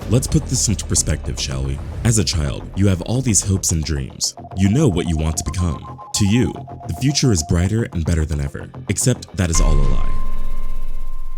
Let's put this into perspective, shall we? As a child, you have all these hopes and dreams. You know what you want to become. To you, the future is brighter and better than ever, except that is all a lie.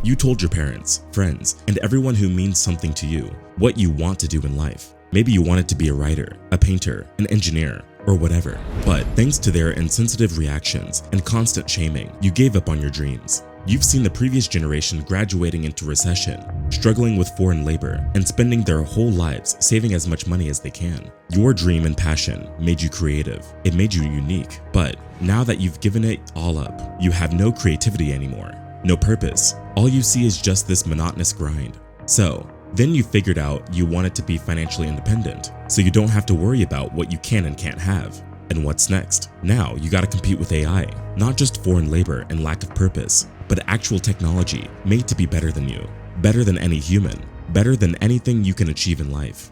You told your parents, friends, and everyone who means something to you what you want to do in life. Maybe you wanted to be a writer, a painter, an engineer, or whatever. But thanks to their insensitive reactions and constant shaming, you gave up on your dreams. You've seen the previous generation graduating into recession, struggling with foreign labor, and spending their whole lives saving as much money as they can. Your dream and passion made you creative. It made you unique. But now that you've given it all up, you have no creativity anymore, no purpose. All you see is just this monotonous grind. So then you figured out you wanted to be financially independent, so you don't have to worry about what you can and can't have. And what's next? Now you gotta compete with AI, not just foreign labor and lack of purpose, but actual technology made to be better than you, better than any human, better than anything you can achieve in life.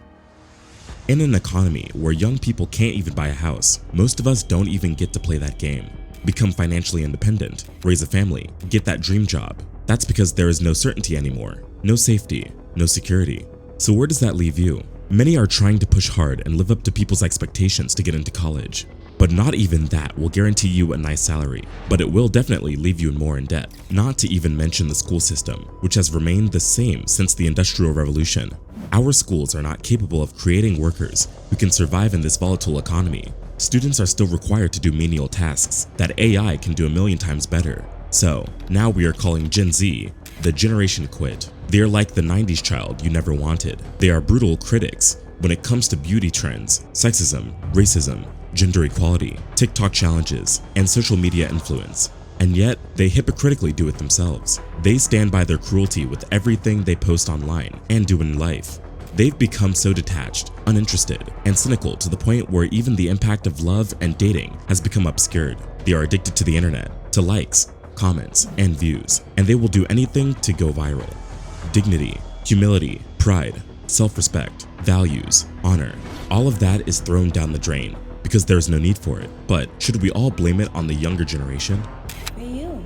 In an economy where young people can't even buy a house, most of us don't even get to play that game, become financially independent, raise a family, get that dream job. That's because there is no certainty anymore, no safety, no security. So where does that leave you? Many are trying to push hard and live up to people's expectations to get into college. But not even that will guarantee you a nice salary, but it will definitely leave you more in debt. Not to even mention the school system, which has remained the same since the Industrial Revolution. Our schools are not capable of creating workers who can survive in this volatile economy. Students are still required to do menial tasks that AI can do a million times better. So now we are calling Gen Z the Generation Quit. They are like the 90s child you never wanted. They are brutal critics when it comes to beauty trends, sexism, racism, gender equality, TikTok challenges, and social media influence. And yet, they hypocritically do it themselves. They stand by their cruelty with everything they post online and do in life. They've become so detached, uninterested, and cynical to the point where even the impact of love and dating has become obscured. They are addicted to the internet, to likes, comments, and views, and they will do anything to go viral. Dignity, humility, pride, self-respect, values, honor, all of that is thrown down the drain because there's no need for it. But should we all blame it on the younger generation? Hey you,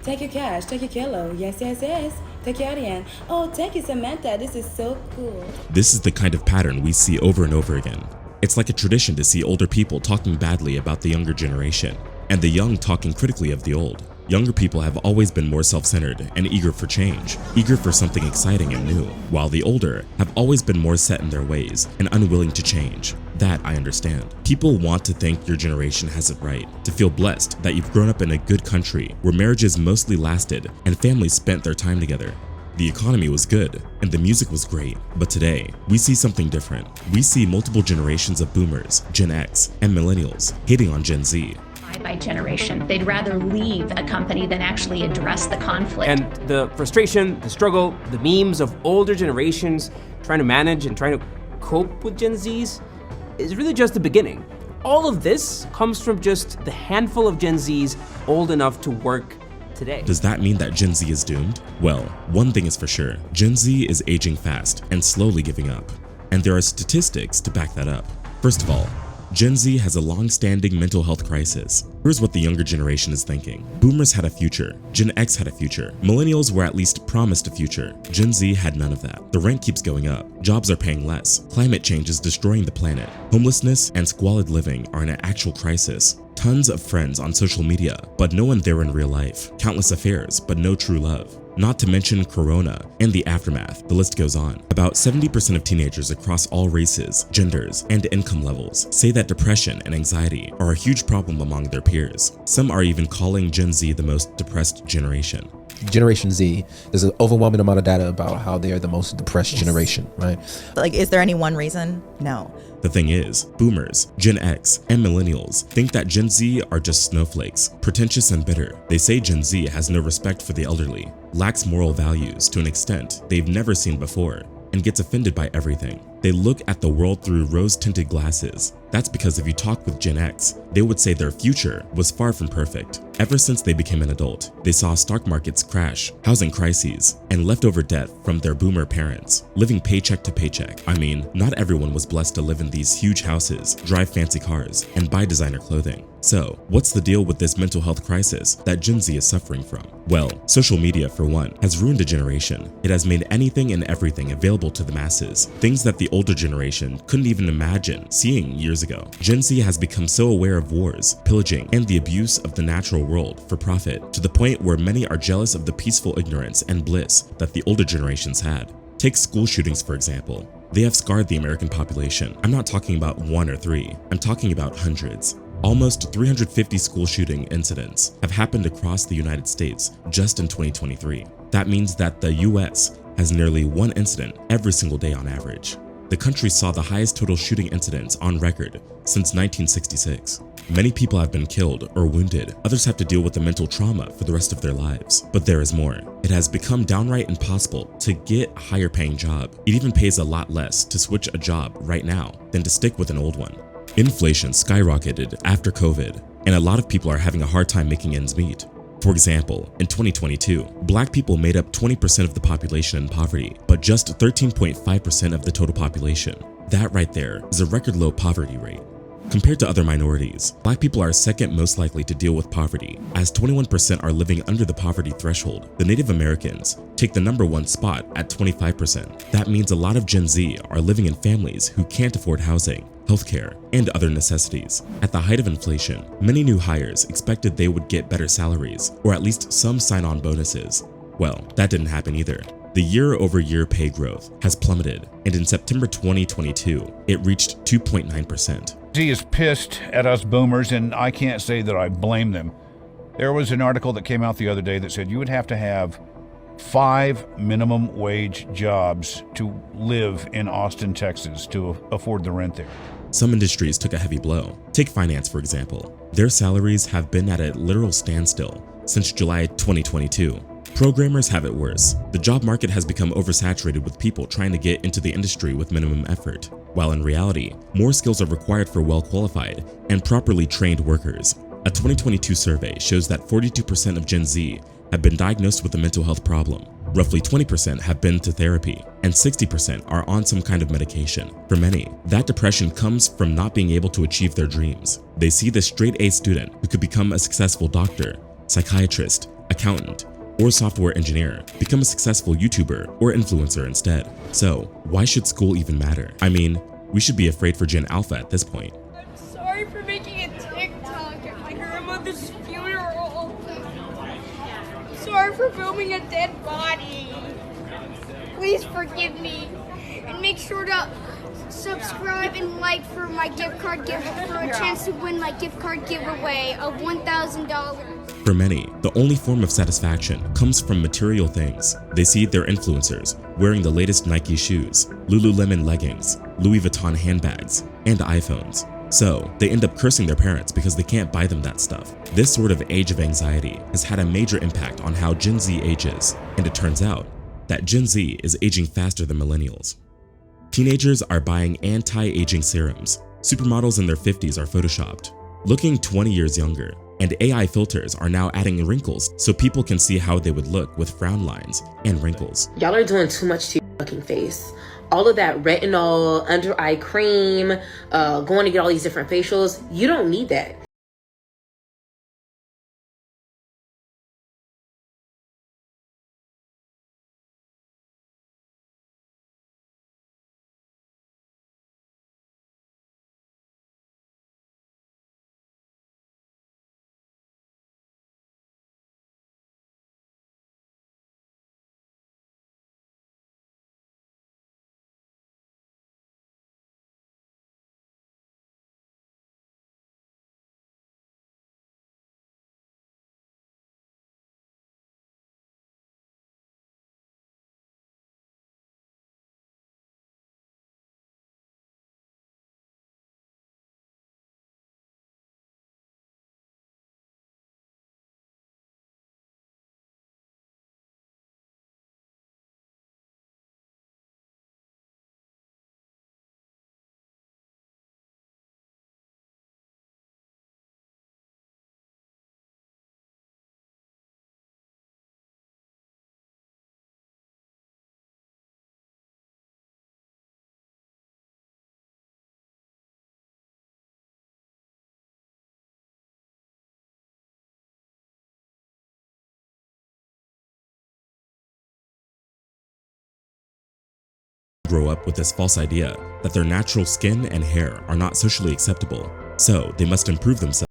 take your cash, take your kilo, yes, yes, yes. Take your Ariane. Oh, thank you, Samantha, this is so cool. This is the kind of pattern we see over and over again. It's like a tradition to see older people talking badly about the younger generation, and the young talking critically of the old. Younger people have always been more self-centered and eager for change, eager for something exciting and new, while the older have always been more set in their ways and unwilling to change. That I understand. People want to think your generation has it right, to feel blessed that you've grown up in a good country where marriages mostly lasted and families spent their time together. The economy was good and the music was great, but today we see something different. We see multiple generations of boomers, Gen X, and millennials hating on Gen Z. By generation. They'd rather leave a company than actually address the conflict. And the frustration, the struggle, the memes of older generations trying to manage and trying to cope with Gen Zs is really just the beginning. All of this comes from just the handful of Gen Zs old enough to work today. Does that mean that Gen Z is doomed? Well, one thing is for sure, Gen Z is aging fast and slowly giving up. And there are statistics to back that up. First of all, Gen Z has a long-standing mental health crisis. Here's what the younger generation is thinking. Boomers had a future. Gen X had a future. Millennials were at least promised a future. Gen Z had none of that. The rent keeps going up. Jobs are paying less. Climate change is destroying the planet. Homelessness and squalid living are in an actual crisis. Tons of friends on social media, but no one there in real life. Countless affairs, but no true love. Not to mention Corona and the aftermath, the list goes on. About 70% of teenagers across all races, genders, and income levels say that depression and anxiety are a huge problem among their peers. Some are even calling Gen Z the most depressed generation. Generation Z, there's an overwhelming amount of data about how they're the most depressed generation, right? Like, is there any one reason? No. The thing is, boomers, Gen X, and millennials think that Gen Z are just snowflakes, pretentious and bitter. They say Gen Z has no respect for the elderly, lacks moral values to an extent they've never seen before, and gets offended by everything. They look at the world through rose-tinted glasses. That's because if you talk with Gen X, they would say their future was far from perfect. Ever since they became an adult, they saw stock markets crash, housing crises, and leftover debt from their boomer parents, living paycheck to paycheck. I mean, not everyone was blessed to live in these huge houses, drive fancy cars, and buy designer clothing. So, what's the deal with this mental health crisis that Gen Z is suffering from? Well, social media, for one, has ruined a generation. It has made anything and everything available to the masses, things that the older generation couldn't even imagine seeing years ago. Gen Z has become so aware of wars, pillaging, and the abuse of the natural world for profit, to the point where many are jealous of the peaceful ignorance and bliss that the older generations had. Take school shootings, for example. They have scarred the American population. I'm not talking about 1 or 3, I'm talking about hundreds. Almost 350 school shooting incidents have happened across the United States just in 2023. That means that the US has nearly 1 incident every single day on average. The country saw the highest total shooting incidents on record since 1966. Many people have been killed or wounded. Others have to deal with the mental trauma for the rest of their lives. But there is more. It has become downright impossible to get a higher paying job. It even pays a lot less to switch a job right now than to stick with an old one. Inflation skyrocketed after COVID, and a lot of people are having a hard time making ends meet. For example, in 2022, Black people made up 20% of the population in poverty, but just 13.5% of the total population. That right there is a record low poverty rate. Compared to other minorities, Black people are second most likely to deal with poverty, as 21% are living under the poverty threshold. The Native Americans take the #1 spot at 25%. That means a lot of Gen Z are living in families who can't afford housing, healthcare, and other necessities. At the height of inflation, many new hires expected they would get better salaries, or at least some sign-on bonuses. Well, that didn't happen either. The year-over-year pay growth has plummeted, and in September 2022, it reached 2.9%. He is pissed at us boomers, and I can't say that I blame them. There was an article that came out the other day that said you would have to have 5 minimum wage jobs to live in Austin, Texas to afford the rent there. Some industries took a heavy blow. Take finance, for example. Their salaries have been at a literal standstill since July 2022. Programmers have it worse. The job market has become oversaturated with people trying to get into the industry with minimum effort, while in reality, more skills are required for well-qualified and properly trained workers. A 2022 survey shows that 42% of Gen Z have been diagnosed with a mental health problem. Roughly 20% have been to therapy, and 60% are on some kind of medication. For many, that depression comes from not being able to achieve their dreams. They see the straight-A student who could become a successful doctor, psychiatrist, accountant, or software engineer become a successful YouTuber or influencer instead. So, why should school even matter? I mean, we should be afraid for Gen Alpha at this point. I'm sorry for making a TikTok at my grandmother's funeral. Sorry for filming a dead body. Please forgive me. And make sure to subscribe and like for my gift card giveaway, for a chance to win my gift card giveaway of $1,000. For many, the only form of satisfaction comes from material things. They see their influencers wearing the latest Nike shoes, Lululemon leggings, Louis Vuitton handbags, and iPhones. So, they end up cursing their parents because they can't buy them that stuff. This sort of age of anxiety has had a major impact on how Gen Z ages, and it turns out that Gen Z is aging faster than millennials. Teenagers are buying anti-aging serums. Supermodels in their 50s are photoshopped, looking 20 years younger. And AI filters are now adding wrinkles so people can see how they would look with frown lines and wrinkles. Y'all are doing too much to your fucking face. All of that retinol, under eye cream, going to get all these different facials, you don't need that. grow up with this false idea that their natural skin and hair are not socially acceptable, so they must improve themselves.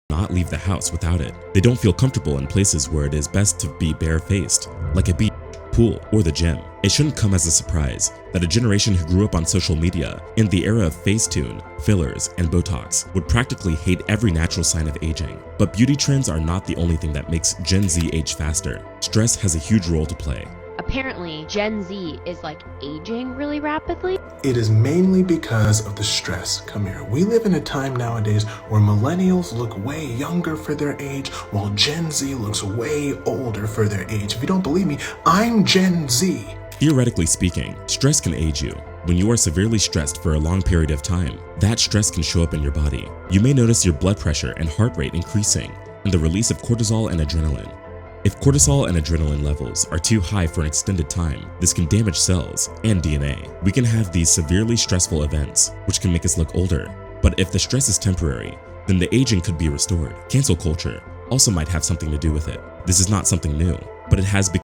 Not leave the house without it. They don't feel comfortable in places where it is best to be bare-faced, like a beach, pool, or the gym. It shouldn't come as a surprise that a generation who grew up on social media in the era of Facetune, fillers, and Botox would practically hate every natural sign of aging. But beauty trends are not the only thing that makes Gen Z age faster. Stress has a huge role to play. Apparently, Gen Z is like aging really rapidly. It is mainly because of the stress. Come here. We live in a time nowadays where millennials look way younger for their age, while Gen Z looks way older for their age. If you don't believe me, I'm Gen Z. Theoretically speaking, stress can age you. When you are severely stressed for a long period of time, that stress can show up in your body. You may notice your blood pressure and heart rate increasing, and the release of cortisol and adrenaline. If cortisol and adrenaline levels are too high for an extended time, this can damage cells and DNA. We can have these severely stressful events, which can make us look older. But if the stress is temporary, then the aging could be restored. Cancel culture also might have something to do with it. This is not something new, but it has become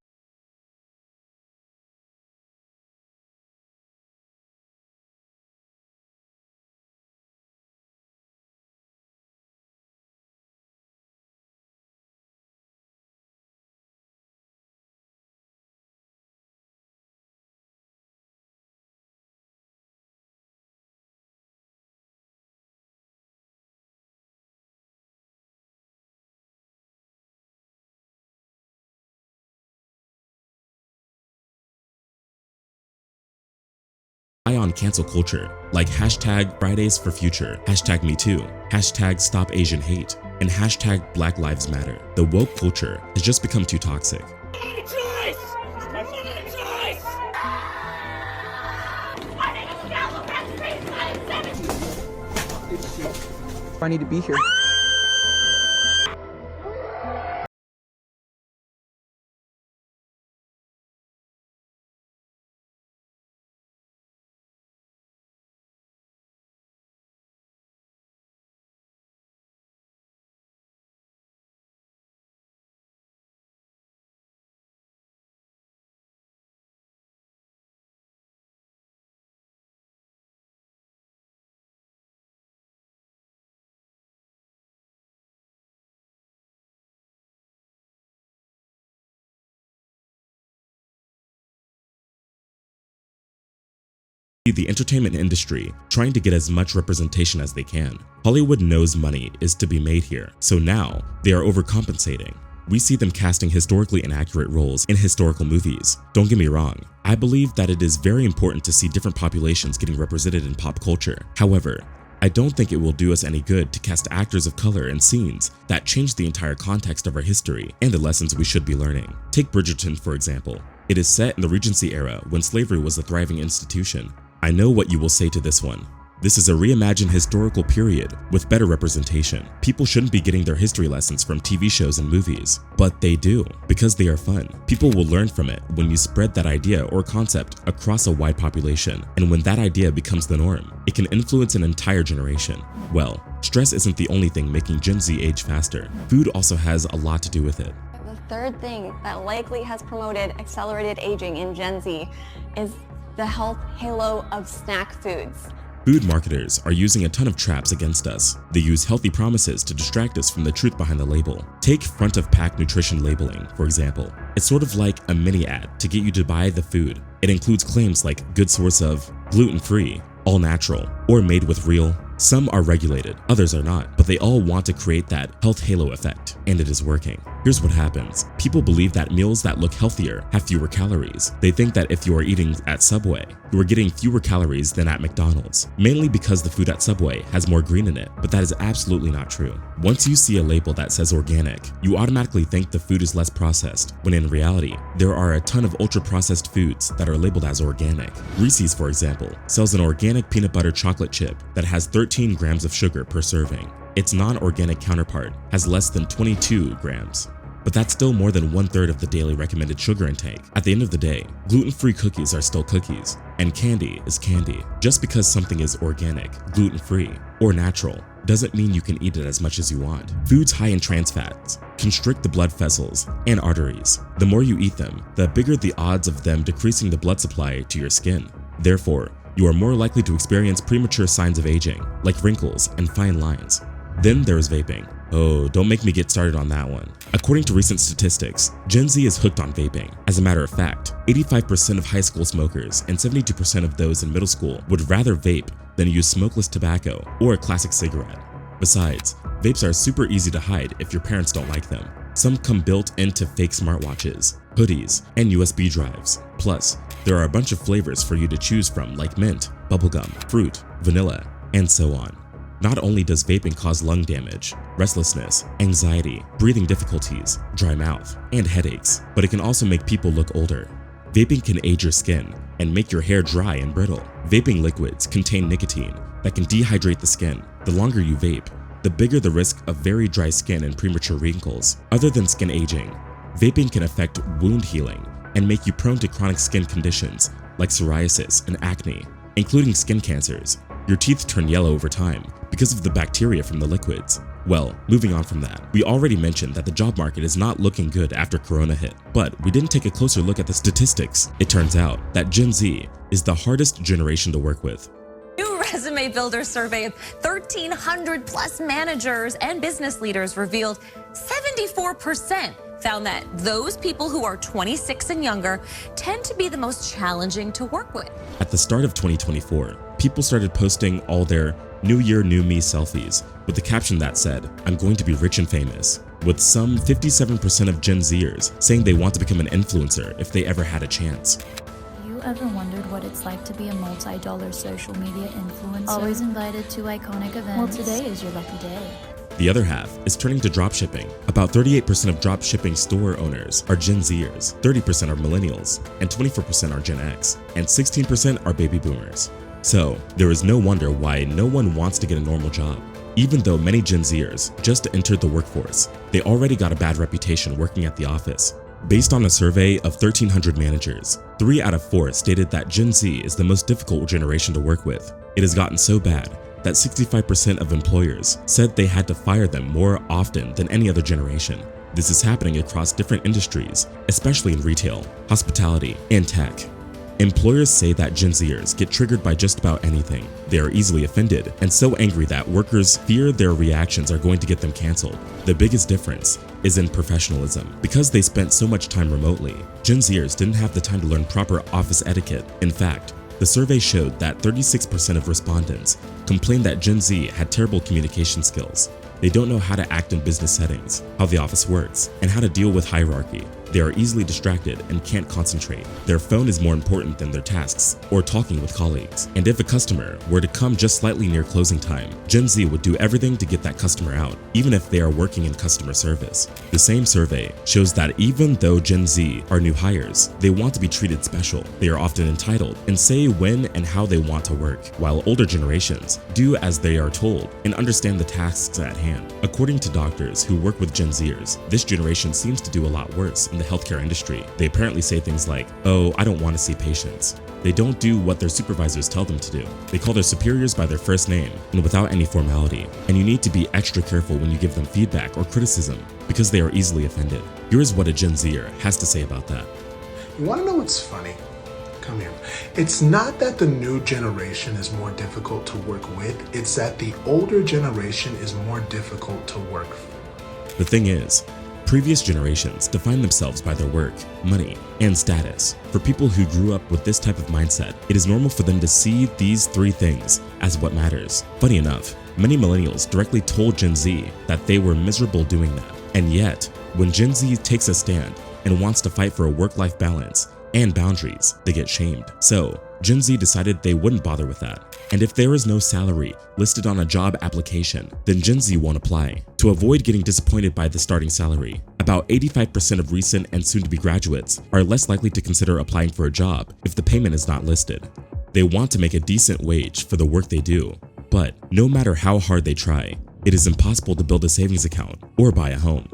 on cancel culture, like hashtag Fridays for Future, hashtag MeToo, hashtag Stop Asian Hate, and hashtag Black Lives Matter. The woke culture has just become too toxic. I need to be here. The entertainment industry trying to get as much representation as they can. Hollywood knows money is to be made here, so now they are overcompensating. We see them casting historically inaccurate roles in historical movies. Don't get me wrong, I believe that it is very important to see different populations getting represented in pop culture. However, I don't think it will do us any good to cast actors of color in scenes that change the entire context of our history and the lessons we should be learning. Take Bridgerton, for example. It is set in the Regency era when slavery was a thriving institution. I know what you will say to this one. This is a reimagined historical period with better representation. People shouldn't be getting their history lessons from TV shows and movies, but they do because they are fun. People will learn from it when you spread that idea or concept across a wide population, and when that idea becomes the norm, it can influence an entire generation. Well, stress isn't the only thing making Gen Z age faster. Food also has a lot to do with it. The third thing that likely has promoted accelerated aging in Gen Z is the health halo of snack foods. Food marketers are using a ton of traps against us. They use healthy promises to distract us from the truth behind the label. Take front of pack nutrition labeling, for example. It's sort of like a mini ad to get you to buy the food. It includes claims like good source of, gluten-free, all natural, or made with real. Some are regulated, others are not, but they all want to create that health halo effect, and it is working. Here's what happens. People believe that meals that look healthier have fewer calories. They think that if you are eating at Subway, you are getting fewer calories than at McDonald's, mainly because the food at Subway has more green in it, but that is absolutely not true. Once you see a label that says organic, you automatically think the food is less processed, when in reality, there are a ton of ultra-processed foods that are labeled as organic. Reese's, for example, sells an organic peanut butter chocolate chip that has 13 grams of sugar per serving. Its non-organic counterpart has less than 22 grams. but that's still more than 1/3 of the daily recommended sugar intake. At the end of the day, gluten-free cookies are still cookies, and candy is candy. Just because something is organic, gluten-free, or natural doesn't mean you can eat it as much as you want. Foods high in trans fats constrict the blood vessels and arteries. The more you eat them, the bigger the odds of them decreasing the blood supply to your skin. Therefore, you are more likely to experience premature signs of aging, like wrinkles and fine lines. Then there's vaping. Oh, don't make me get started on that one. According to recent statistics, Gen Z is hooked on vaping. As a matter of fact, 85% of high school smokers and 72% of those in middle school would rather vape than use smokeless tobacco or a classic cigarette. Besides, vapes are super easy to hide if your parents don't like them. Some come built into fake smartwatches, hoodies, and USB drives. Plus, there are a bunch of flavors for you to choose from like mint, bubblegum, fruit, vanilla, and so on. Not only does vaping cause lung damage, restlessness, anxiety, breathing difficulties, dry mouth, and headaches, but it can also make people look older. Vaping can age your skin and make your hair dry and brittle. Vaping liquids contain nicotine that can dehydrate the skin. The longer you vape, the bigger the risk of very dry skin and premature wrinkles. Other than skin aging, vaping can affect wound healing and make you prone to chronic skin conditions like psoriasis and acne, including skin cancers. Your teeth turn yellow over time because of the bacteria from the liquids. Well, moving on from that, we already mentioned that the job market is not looking good after Corona hit, but we didn't take a closer look at the statistics. It turns out that Gen Z is the hardest generation to work with. New Resume Builder survey of 1,300 plus managers and business leaders revealed 74% found that those people who are 26 and younger tend to be the most challenging to work with. At the start of 2024, people started posting all their New Year, New Me selfies with the caption that said, "I'm going to be rich and famous," with some 57% of Gen Zers saying they want to become an influencer if they ever had a chance. You ever wondered what it's like to be a multi-dollar social media influencer? Always invited to iconic events? Well, today is your lucky day. The other half is turning to dropshipping. About 38% of dropshipping store owners are Gen Zers, 30% are millennials, and 24% are Gen X, and 16% are baby boomers. So, there is no wonder why no one wants to get a normal job. Even though many Gen Zers just entered the workforce, they already got a bad reputation working at the office. Based on a survey of 1,300 managers, 3 out of 4 stated that Gen Z is the most difficult generation to work with. It has gotten so bad that 65% of employers said they had to fire them more often than any other generation. This is happening across different industries, especially in retail, hospitality, and tech. Employers say that Gen Zers get triggered by just about anything. They are easily offended and so angry that workers fear their reactions are going to get them canceled. The biggest difference is in professionalism. Because they spent so much time remotely, Gen Zers didn't have the time to learn proper office etiquette. In fact, the survey showed that 36% of respondents complained that Gen Z had terrible communication skills. They don't know how to act in business settings, how the office works, and how to deal with hierarchy. They are easily distracted and can't concentrate. Their phone is more important than their tasks or talking with colleagues. And if a customer were to come just slightly near closing time, Gen Z would do everything to get that customer out, even if they are working in customer service. The same survey shows that even though Gen Z are new hires, they want to be treated special. They are often entitled and say when and how they want to work, while older generations do as they are told and understand the tasks at hand. According to doctors who work with Gen Zers, this generation seems to do a lot worse in the healthcare industry. They apparently say things like, "Oh, I don't want to see patients." They don't do what their supervisors tell them to do. They call their superiors by their first name and without any formality. And you need to be extra careful when you give them feedback or criticism because they are easily offended. Here's what a Gen Zer has to say about that. You want to know what's funny? Come here. It's not that the new generation is more difficult to work with, it's that the older generation is more difficult to work for. The thing is, previous generations define themselves by their work, money, and status. For people who grew up with this type of mindset, it is normal for them to see these 3 things as what matters. Funny enough, many millennials directly told Gen Z that they were miserable doing that. And yet, when Gen Z takes a stand and wants to fight for a work-life balance and boundaries, they get shamed. So, Gen Z decided they wouldn't bother with that. And if there is no salary listed on a job application, then Gen Z won't apply. To avoid getting disappointed by the starting salary, about 85% of recent and soon-to-be graduates are less likely to consider applying for a job if the payment is not listed. They want to make a decent wage for the work they do, but no matter how hard they try, it is impossible to build a savings account or buy a home.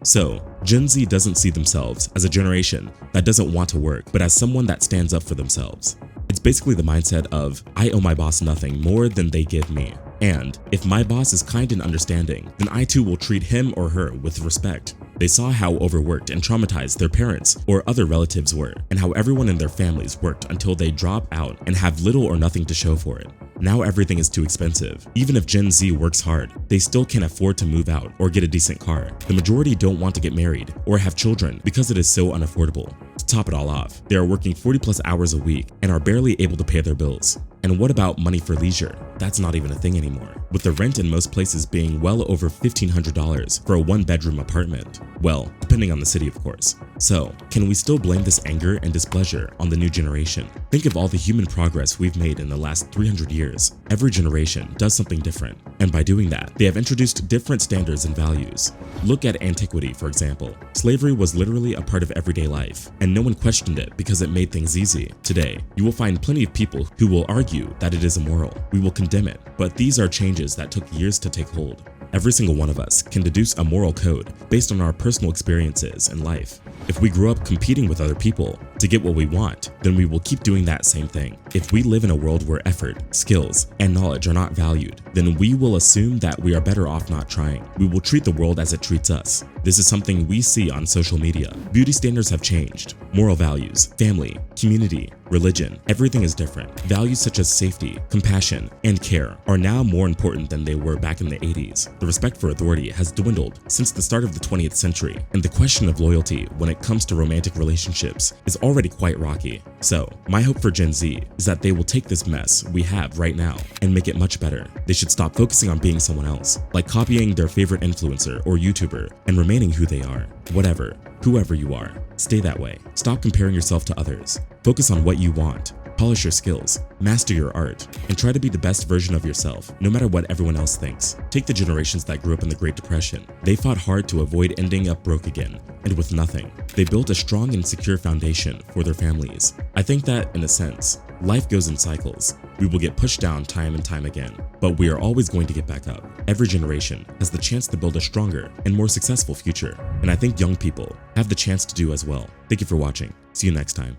So, Gen Z doesn't see themselves as a generation that doesn't want to work, but as someone that stands up for themselves. It's basically the mindset of, I owe my boss nothing more than they give me. And if my boss is kind and understanding, then I too will treat him or her with respect. They saw how overworked and traumatized their parents or other relatives were, and how everyone in their families worked until they drop out and have little or nothing to show for it. Now everything is too expensive. Even if Gen Z works hard, they still can't afford to move out or get a decent car. The majority don't want to get married or have children because it is so unaffordable. To top it all off, they are working 40+ hours a week and are barely able to pay their bills. And what about money for leisure? That's not even a thing anymore, with the rent in most places being well over $1,500 for a 1-bedroom apartment. Well, depending on the city, of course. So, can we still blame this anger and displeasure on the new generation? Think of all the human progress we've made in the last 300 years. Every generation does something different, and by doing that, they have introduced different standards and values. Look at antiquity, for example. Slavery was literally a part of everyday life, and no one questioned it because it made things easy. Today, you will find plenty of people who will argue that it is immoral. We will condemn it, but these are changes that took years to take hold. Every single one of us can deduce a moral code based on our personal experiences in life. If we grew up competing with other people to get what we want, then we will keep doing that same thing. If we live in a world where effort, skills, and knowledge are not valued, then we will assume that we are better off not trying. We will treat the world as it treats us. This is something we see on social media. Beauty standards have changed. Moral values, family, community, religion, everything is different. Values such as safety, compassion, and care are now more important than they were back in the 80s. The respect for authority has dwindled since the start of the 20th century, and the question of loyalty when it comes to romantic relationships is already quite rocky. So, my hope for Gen Z is that they will take this mess we have right now and make it much better. They should stop focusing on being someone else, like copying their favorite influencer or YouTuber, and remaining who they are. Whatever, whoever you are, stay that way. Stop comparing yourself to others. Focus on what you want. Polish your skills, master your art, and try to be the best version of yourself, no matter what everyone else thinks. Take the generations that grew up in the Great Depression. They fought hard to avoid ending up broke again, and with nothing. They built a strong and secure foundation for their families. I think that, in a sense, life goes in cycles. We will get pushed down time and time again, but we are always going to get back up. Every generation has the chance to build a stronger and more successful future, and I think young people have the chance to do as well. Thank you for watching. See you next time.